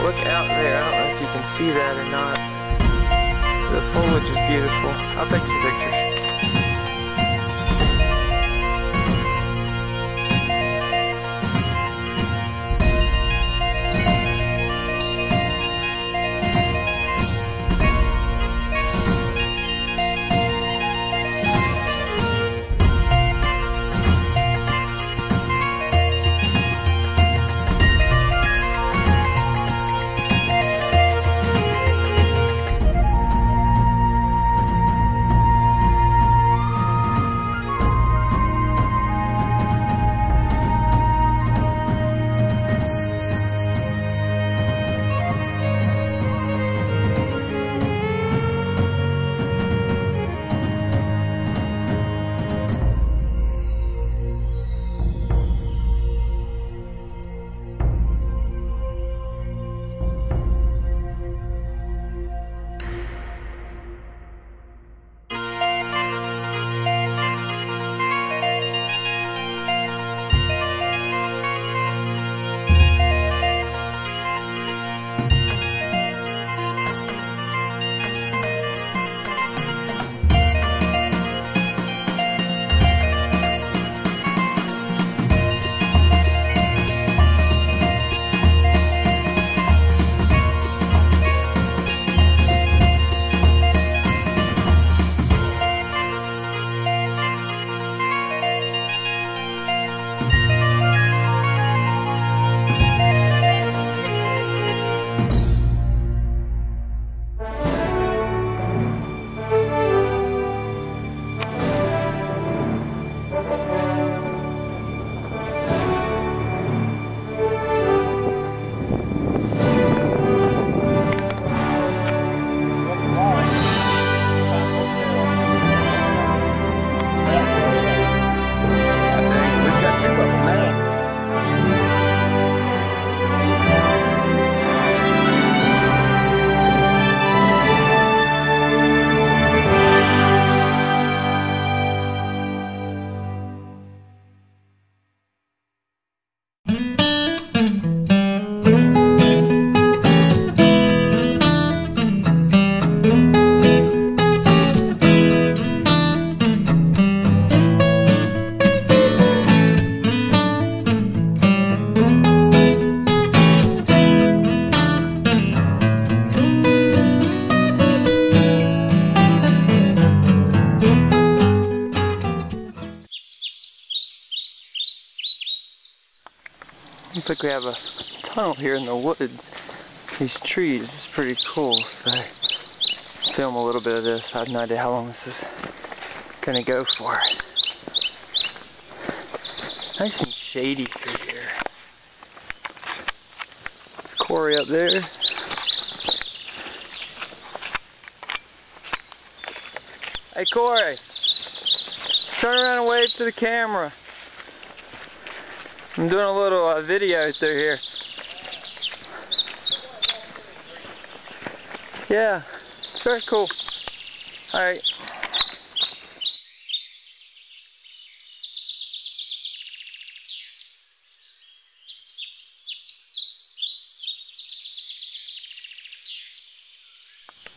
Look out there. I don't know if you can see that or not. The foliage is beautiful. I'll take some pictures. Looks like we have a tunnel here in the woods. These trees is pretty cool, so film a little bit of this. I have no idea how long this is gonna go for. Nice and shady through here. There's Cory up there. Hey Cory, turn around and wave to the camera. I'm doing a little video through here. Yeah, it's very cool. Alright.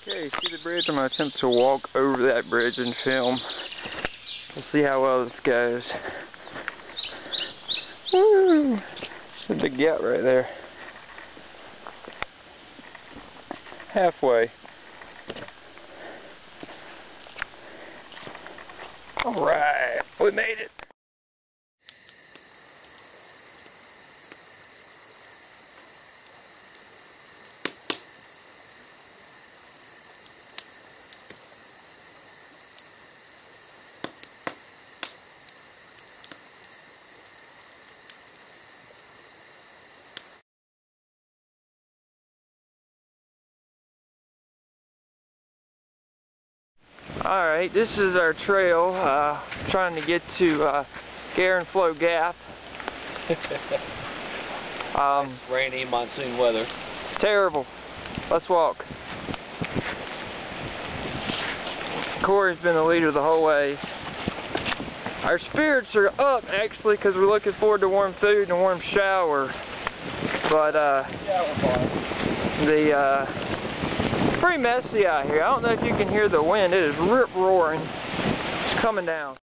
Okay, see the bridge? I'm going to attempt to walk over that bridge and film. We'll see how well this goes. Woo! There's a big gap right there. Halfway. Alright, we made it. Alright, this is our trail, trying to get to Gare and Flow Gap. It's rainy monsoon weather. It's terrible. Let's walk. Cory's been the leader the whole way. Our spirits are up actually because we're looking forward to warm food and a warm shower. But Yeah, we're fine. it's pretty messy out here. I don't know if you can hear the wind. It is rip roaring. It's coming down.